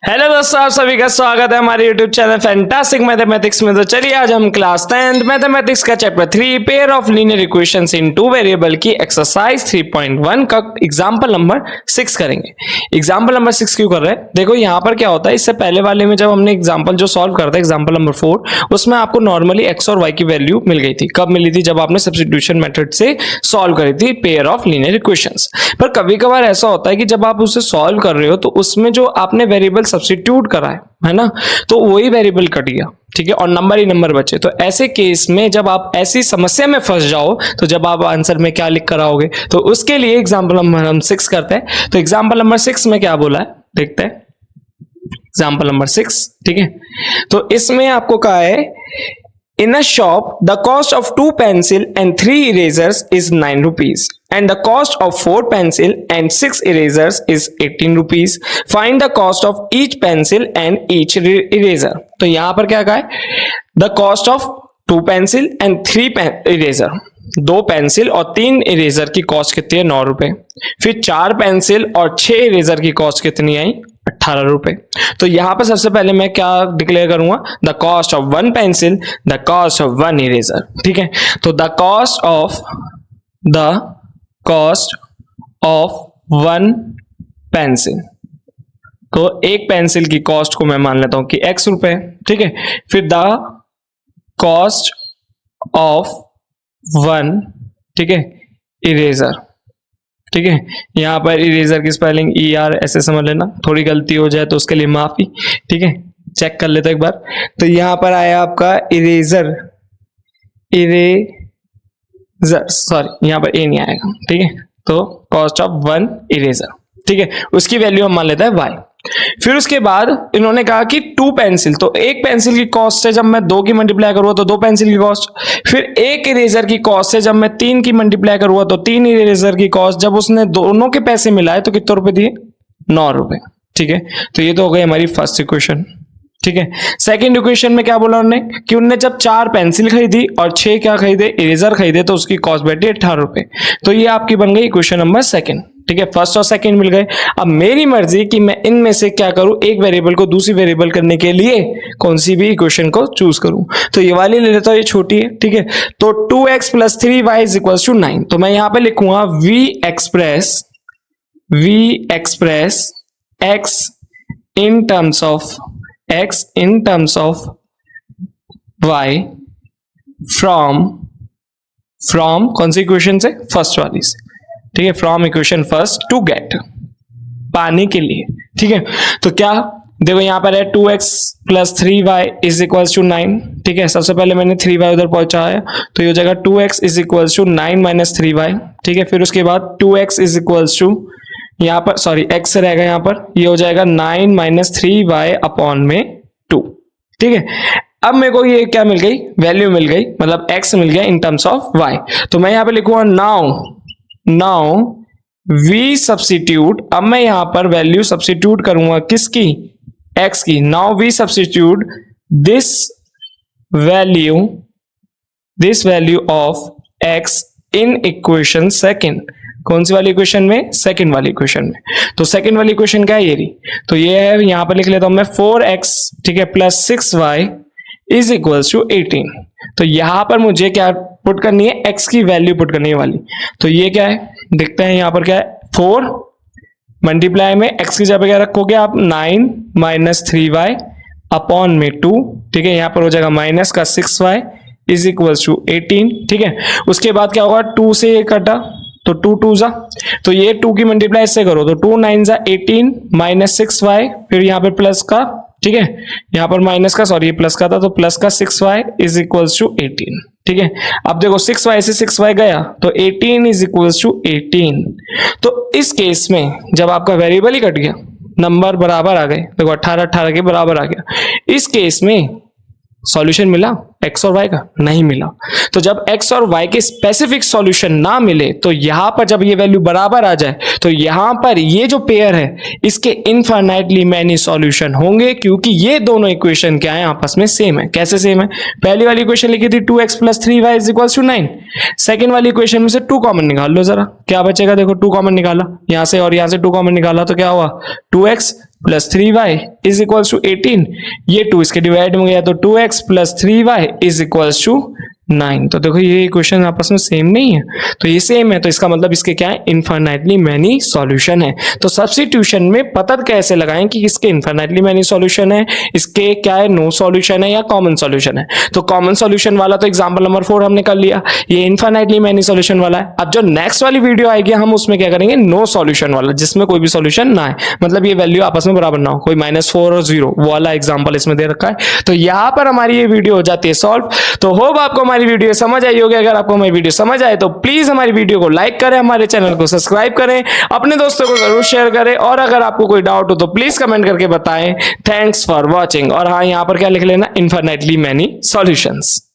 Hello दोस्तों, आप सभी का स्वागत है हमारे YouTube चैनल फैंटास्टिक मैथमेटिक्स में। तो चलिए आज हम क्लास 10th मैथमेटिक्स का chapter 3 pair of linear equations in two variable की एक्सरसाइज 3.1 का एग्जांपल नंबर 6 करेंगे। एग्जांपल नंबर 6 क्यों कर रहे हैं? देखो यहाँ पर क्या होता है, इससे पहले वाले में जब हमने एग्जांपल जो सॉल्व करता है एग्जांपल नंबर 4, उसमें आपको नॉर्मली एक्स और वाई की वैल्यू मिल गई थी। कब मिली थी? जब आपने सब्स्टिट्यूशन मेथड से सॉल्व करी थी पेयर ऑफ लीनियर इक्वेशंस। पर कभी कभार ऐसा होता है कि जब आप उसे सॉल्व कर रहे हो तो उसमें जो आपने वेरिएबल सब्स्टिट्यूट करा है ना, तो वही वेरिएबल कट गया, ठीक है, और नंबर ही नंबर बचे। तो ऐसे केस में जब आप ऐसी समस्या में फंस जाओ तो जब आप आंसर में क्या लिख कर आओगे, तो उसके लिए एग्जांपल नंबर हम 6 करते हैं। तो एग्जांपल नंबर 6 में क्या बोला है देखते हैं। एग्जांपल नंबर 6, ठीक है, तो इसमें आपको कहा है in a shop the cost of 2 pencil and 3 erasers is 9 rupees and the cost of 4 pencil and 6 erasers is 18 rupees. Find the cost of each pencil and each eraser. तो यहां पर क्या कहा है? The cost of 2 pencil and 3 eraser, 2 pencil और 3 eraser की cost कितनी है? 9 रुपए। फिर 4 पेंसिल और 6 इरेजर की कॉस्ट कितनी आई? 18 रुपए। तो यहां पर सबसे पहले मैं क्या डिक्लेयर करूंगा? The cost of 1 pencil, the cost of 1 eraser, ठीक है। तो द कॉस्ट ऑफ 1 पेंसिल, तो एक पेंसिल की कॉस्ट को मैं मान लेता हूं कि x रुपए, ठीक है। फिर द कॉस्ट ऑफ 1, ठीक है, इरेजर, ठीक है। यहां पर इरेजर की स्पेलिंग ER ऐसे समझ लेना, थोड़ी गलती हो जाए तो उसके लिए माफी, ठीक है, चेक कर लेते एक बार। तो यहां पर आया आपका इरेजर, सॉरी यहां पर ए नहीं आएगा, ठीक है। तो कॉस्ट ऑफ 1 इरेजर, ठीक है, उसकी वैल्यू हम मान लेते हैं y। फिर उसके बाद इन्होंने कहा कि 2 पेंसिल, तो एक पेंसिल की कॉस्ट से जब मैं 2 की मल्टीप्लाई करूंगा तो 2 पेंसिल की कॉस्ट। फिर एक इरेजर की कॉस्ट से जब मैं 3 की मल्टीप्लाई करूंगा तो 3 इरेजर की कॉस्ट। जब उसने दोनों के पैसे मिलाए तो कितने रुपए दिए? 9 रुपए, ठीक है। तो ये तो हो गई हमारी फर्स्ट इक्वेशन, ठीक है। सेकंड इक्वेशन में क्या बोला उन्होंने कि उन्होंने जब 4 पेंसिल खरीदी और 6 क्या खरीदे? इरेजर खरीदे, तो उसकी कॉस्ट बैठी 18 रुपए। तो ये आपकी बन गई इक्वेशन नंबर 2, ठीक है। फर्स्ट और सेकंड मिल गए। अब मेरी मर्जी कि मैं इनमें से क्या करूं, एक वेरिएबल को दूसरी वेरिएबल करने के लिए कौन सी भी इक्वेशन को चूज करूं। तो ये वाली ले लेता हूं, ये छोटी है, ठीक है। तो 2x + 3y = 9। तो मैं यहां पे लिखूंगा v express x in terms of y from कौन सी इक्वेशन से? फर्स्ट वाली से, ठीक है, from equation first to get, पाने के लिए, ठीक है। तो क्या देखो यहां पर है 2x + 3y = 9, ठीक है। सबसे पहले मैंने 3y उधर पहुंचाया तो ये हो जाएगा 2x = 9 - 3y, ठीक है। फिर उसके बाद 2x = यहां पर सॉरी x रहेगा, यहां पर ये हो जाएगा 9 - 3y अपॉन में 2, ठीक है। अब मेरे को ये क्या मिल गई? वैल्यू मिल गई, मतलब x मिल गया इन टर्म्स ऑफ y। तो मैं यहां पे लिखूंगा नाउ v सब्स्टिट्यूट। अब मैं यहां पर वैल्यू सब्स्टिट्यूट करूंगा किसकी? x की। Now v substitute this value of x in equation second. कौन सी वाली इक्वेशन में? सेकंड वाली इक्वेशन में। तो सेकंड वाली इक्वेशन क्या है? ये रही। तो ये है, यहां पर लिख लेता हूं मैं 4x, ठीक है, + 6y = 18। तो यहां पर मुझे क्या पुट करनी है? x की वैल्यू पुट करनी है वाली। तो ये क्या है देखते हैं, यहां पर क्या है? 4 मल्टीप्लाई में x की जगह क्या रखोगे आप? 9 - 3y अपॉन में 2, ठीक है। यहां पर हो जाएगा माइनस का 6y = 18, ठीक है। उसके बाद क्या होगा? 2 से ये कटा तो 2 2 जा, तो ये 2 की मल्टीप्लाई इससे करो तो 2 9 जा 18 - 6y, फिर यहाँ पे प्लस का, ठीक है, यहाँ पर माइनस का, सॉरी ये प्लस का था, तो प्लस का 6y = 18, ठीक है। अब देखो 6y से 6y गया तो 18 = 18। तो इस केस में जब आपका वेरिएबल ही कट गया, नंबर बराबर आ गए, देखो 18 18 के बराबर आ गया, इस केस में सॉल्यूशन मिला x और y का? नहीं मिला। तो जब x और y के स्पेसिफिक सॉल्यूशन ना मिले तो यहां पर जब ये वैल्यू बराबर आ जाए तो यहां पर ये जो पेयर है इसके इनफाइनाइटली मैनी सॉल्यूशन होंगे, क्योंकि ये दोनों इक्वेशन क्या है? आपस में सेम है। कैसे सेम है? पहली वाली इक्वेशन लिखी थी 2x + 3y = 9। सेकेंड वाली इक्वेशन में से 2 कॉमन निकाल लो जरा, क्या बचेगा? देखो 2 कॉमन निकाला यहां से और यहां से 2 कॉमन निकाला तो क्या हुआ? 2x plus 3y is equals to 18, ये 2 इसके डिवाइड में गया तो 2x plus 3y is equals to 9। तो देखो ये इक्वेशन आपस में सेम नहीं है, तो ये सेम है, तो इसका मतलब इसके क्या है, इनफाइनाइटली मैनी सॉल्यूशन है। तो सब्स्टिट्यूशन में पता कैसे लगाएं कि इसके इनफाइनाइटली मैनी सॉल्यूशन है, इसके क्या है, नो सॉल्यूशन है या कॉमन सॉल्यूशन है। तो कॉमन सॉल्यूशन वाला तो एग्जांपल नंबर 4 हमने कर लिया, ये इनफाइनाइटली मैनी सॉल्यूशन वाला है। अब जो नेक्स्ट वाली वीडियो आएगी हम उसमें क्या करेंगे, नो सॉल्यूशन वाला, जिसमें कोई भी सॉल्यूशन ना है, मतलब ये वैल्यू आपस में बराबर ना हो, कोई -4 और 0 वो वाला एग्जांपल इसमें दे रखा है। तो यहां पर हमारी ये वीडियो हो जाती है सॉल्व। तो होप आपको हमारी वीडियो समझ आई होगी। अगर आपको हमारी वीडियो समझ आए तो प्लीज हमारी वीडियो को लाइक करें, हमारे चैनल को सब्सक्राइब करें, अपने दोस्तों को जरूर शेयर करें, और अगर आपको कोई डाउट हो तो प्लीज कमेंट करके बताएं। Thanks for watching. और हाँ, यहाँ पर क्या लिख लेना, इनफाइनाइटली मैनी सॉल्यूशंस।